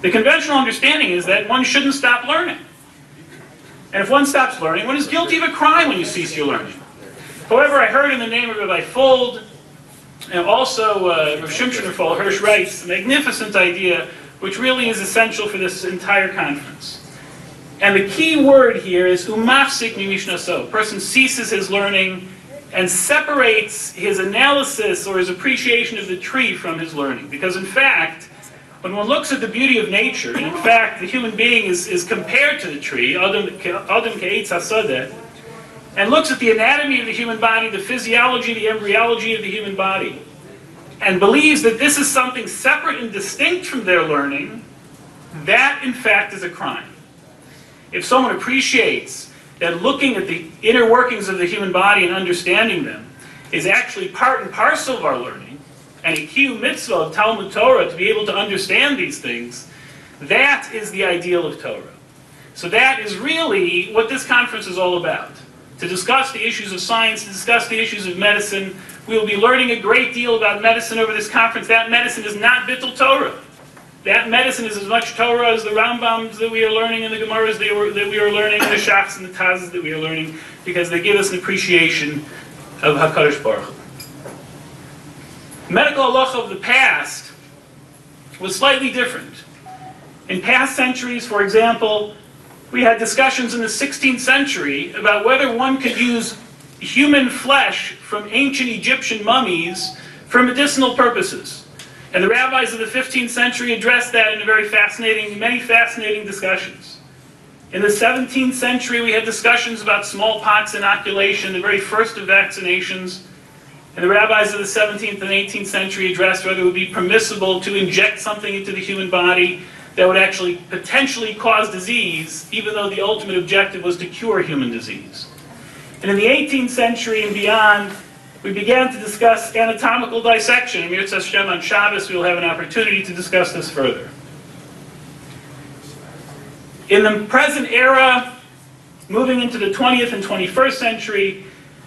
The conventional understanding is that one shouldn't stop learning. And if one stops learning, one is guilty of a crime when you cease your learning. However, I heard in the name of Rabbi Fold, and also Rav Shimshon Raphael Hirsch writes a magnificent idea which really is essential for this entire conference. And the key word here is umafsik mimishnaso. A person ceases his learning and separates his analysis or his appreciation of the tree from his learning. Because in fact, when one looks at the beauty of nature, and in fact the human being is compared to the tree, Adam ke'etz hasadeh, and looks at the anatomy of the human body, the physiology, the embryology of the human body, and believes that this is something separate and distinct from their learning, that in fact is a crime. If someone appreciates that looking at the inner workings of the human body and understanding them is actually part and parcel of our learning, and a key mitzvah of Talmud Torah to be able to understand these things, that is the ideal of Torah. So that is really what this conference is all about. To discuss the issues of science, to discuss the issues of medicine. We will be learning a great deal about medicine over this conference. That medicine is not Bittul Torah. That medicine is as much Torah as the Rambams that we are learning and the Gemaras that we are learning and the Shachs and the Tazes that we are learning, because they give us an appreciation of HaKadosh Baruch Hu. Medical halacha of the past was slightly different. In past centuries, for example, we had discussions in the 16th century about whether one could use human flesh from ancient Egyptian mummies for medicinal purposes. And the rabbis of the 15th century addressed that in many fascinating discussions. In the 17th century, we had discussions about smallpox inoculation, the very first of vaccinations. And the rabbis of the 17th and 18th century addressed whether it would be permissible to inject something into the human body that would actually potentially cause disease, even though the ultimate objective was to cure human disease. And in the 18th century and beyond, we began to discuss anatomical dissection. And Mirza Hashem on Shabbos, we will have an opportunity to discuss this further. In the present era, moving into the 20th and 21st century,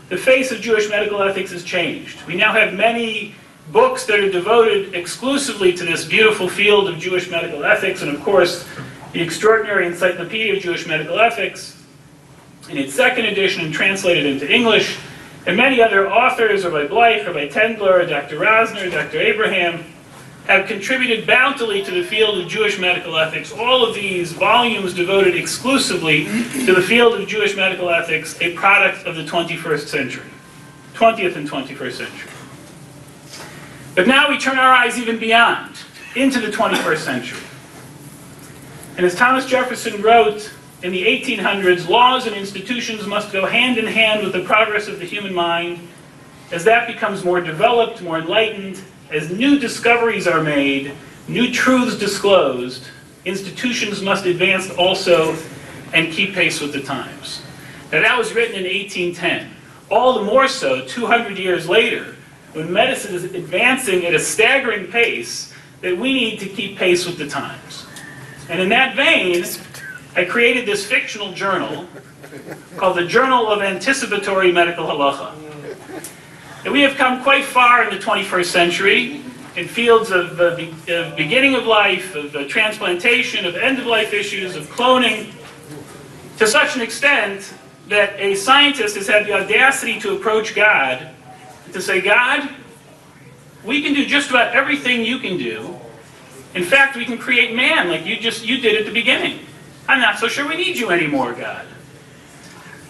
the face of Jewish medical ethics has changed. We now have many books that are devoted exclusively to this beautiful field of Jewish medical ethics, and of course, the extraordinary Encyclopedia of Jewish Medical Ethics, in its second edition and translated into English, and many other authors, Rabbi Bleich, Rabbi Tendler, Dr. Rosner, Dr. Abraham, have contributed bountifully to the field of Jewish medical ethics. All of these volumes devoted exclusively to the field of Jewish medical ethics, a product of the 21st century, 20th and 21st century. But now we turn our eyes even beyond, into the 21st century. And as Thomas Jefferson wrote in the 1800s, laws and institutions must go hand in hand with the progress of the human mind. As that becomes more developed, more enlightened, as new discoveries are made, new truths disclosed, institutions must advance also and keep pace with the times. Now that was written in 1810. All the more so 200 years later, when medicine is advancing at a staggering pace, that we need to keep pace with the times. And in that vein, I created this fictional journal called the Journal of Anticipatory Medical Halacha. And we have come quite far in the 21st century in fields of beginning of life, of transplantation, of end-of-life issues, of cloning, to such an extent that a scientist has had the audacity to approach God to say, God, we can do just about everything you can do. In fact, we can create man like you did at the beginning. I'm not so sure we need you anymore, God.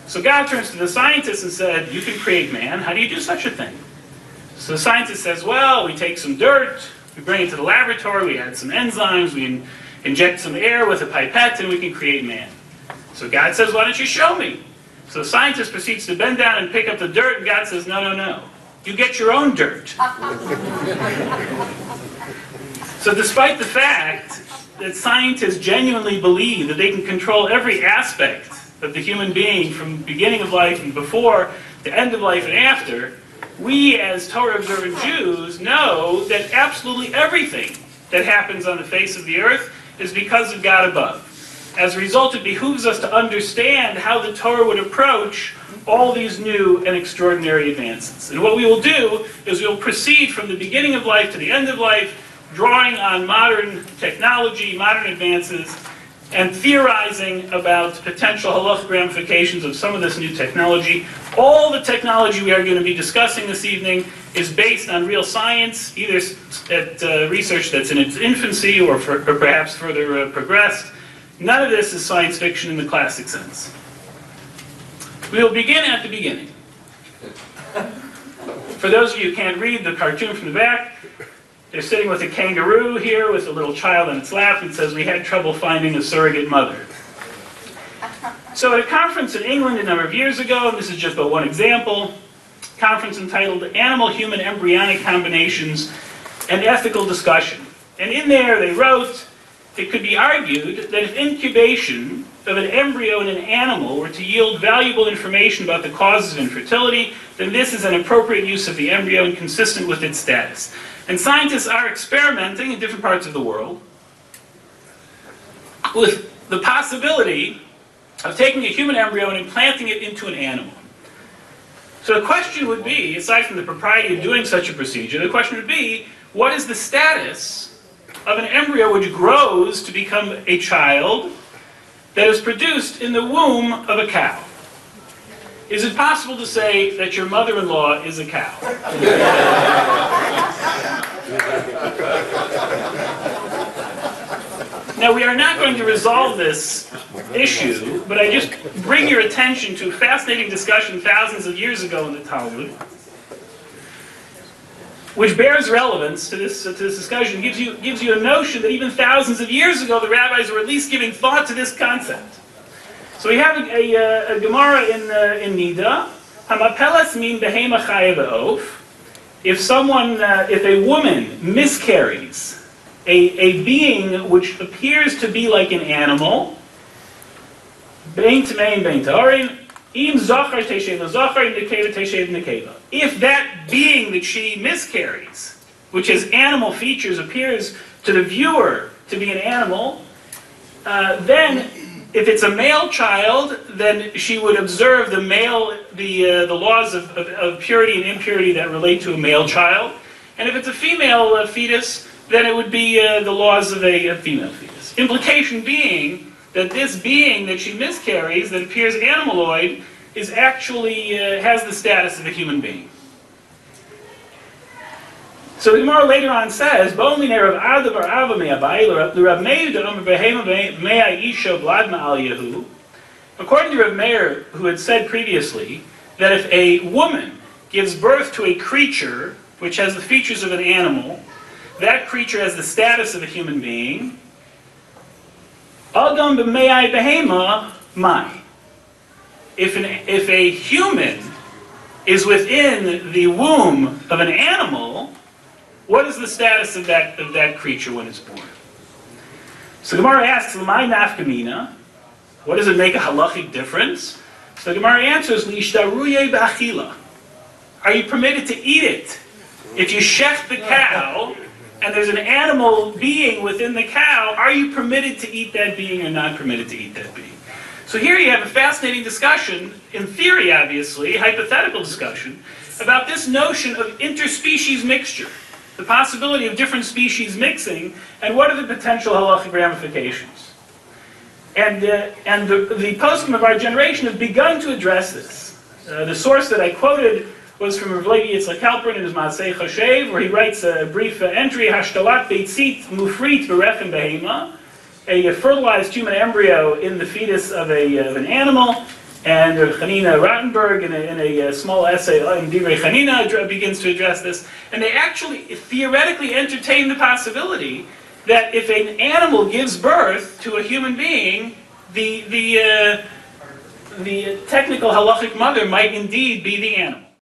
So God turns to the scientist and said, you can create man. How do you do such a thing? So the scientist says, well, we take some dirt, we bring it to the laboratory, we add some enzymes, we inject some air with a pipette, and we can create man. So God says, why don't you show me? So the scientist proceeds to bend down and pick up the dirt, and God says, no, no, no. You get your own dirt. So despite the fact that scientists genuinely believe that they can control every aspect of the human being from beginning of life and before to end of life and after, we as Torah-observant Jews know that absolutely everything that happens on the face of the earth is because of God above. As a result, it behooves us to understand how the Torah would approach all these new and extraordinary advances. And what we will do is we will proceed from the beginning of life to the end of life, drawing on modern technology, modern advances, and theorizing about potential halachic ramifications of some of this new technology. All the technology we are going to be discussing this evening is based on real science, either at research that's in its infancy or perhaps further progressed. None of this is science fiction in the classic sense. We will begin at the beginning. For those of you who can't read the cartoon from the back, they're sitting with a kangaroo here with a little child on its lap and says, "We had trouble finding a surrogate mother." So at a conference in England a number of years ago, and this is just but one example, a conference entitled Animal-Human Embryonic Combinations, an Ethical Discussion. And in there they wrote, it could be argued that if incubation of an embryo in an animal were to yield valuable information about the causes of infertility, then this is an appropriate use of the embryo and consistent with its status. And scientists are experimenting in different parts of the world with the possibility of taking a human embryo and implanting it into an animal. So the question would be, aside from the propriety of doing such a procedure, the question would be, what is the status of an embryo which grows to become a child that is produced in the womb of a cow? Is it possible to say that your mother-in-law is a cow? Now, we are not going to resolve this issue, but I just bring your attention to a fascinating discussion thousands of years ago in the Talmud, which bears relevance to this discussion, gives you a notion that even thousands of years ago, the rabbis were at least giving thought to this concept. So we have a Gemara in Nida, Hamapelas min behema chaya ba'of. If a woman miscarries a being which appears to be like an animal, bein tamein bein ta'arin, im zachar teshev l'zachar, im nekeva teshev nekeva. If that being that she miscarries, which has animal features, appears to the viewer to be an animal, then if it's a male child, then she would observe the laws of purity and impurity that relate to a male child. And if it's a female fetus, then it would be the laws of a female fetus. Implication being that this being that she miscarries, that appears animaloid, is actually has the status of a human being. So the Gemara later on says, according to Rav Meir, who had said previously that if a woman gives birth to a creature which has the features of an animal, that creature has the status of a human being. If a human is within the womb of an animal, what is the status of that creature when it's born? So the Gemara asks, "L'may nafkamina?" What does it make a halachic difference? So the Gemara answers, "L'ishtaruye b'achila." Are you permitted to eat it? If you shecht the cow and there's an animal being within the cow, are you permitted to eat that being or not permitted to eat that being? So here you have a fascinating discussion, in theory obviously, hypothetical discussion, about this notion of interspecies mixture. The possibility of different species mixing, and what are the potential halachic ramifications. And the poskim of our generation have begun to address this. The source that I quoted was from Rav Levi Yitzchak Halperin in his Maaseh Choshev, where he writes a brief entry, Hashtalat beitzit mufrit b'rechem behema, a fertilized human embryo in the fetus of an animal. And Chanina Rottenberg, in a small essay in Divrei Chanina, begins to address this. And they actually theoretically entertain the possibility that if an animal gives birth to a human being, the technical halachic mother might indeed be the animal.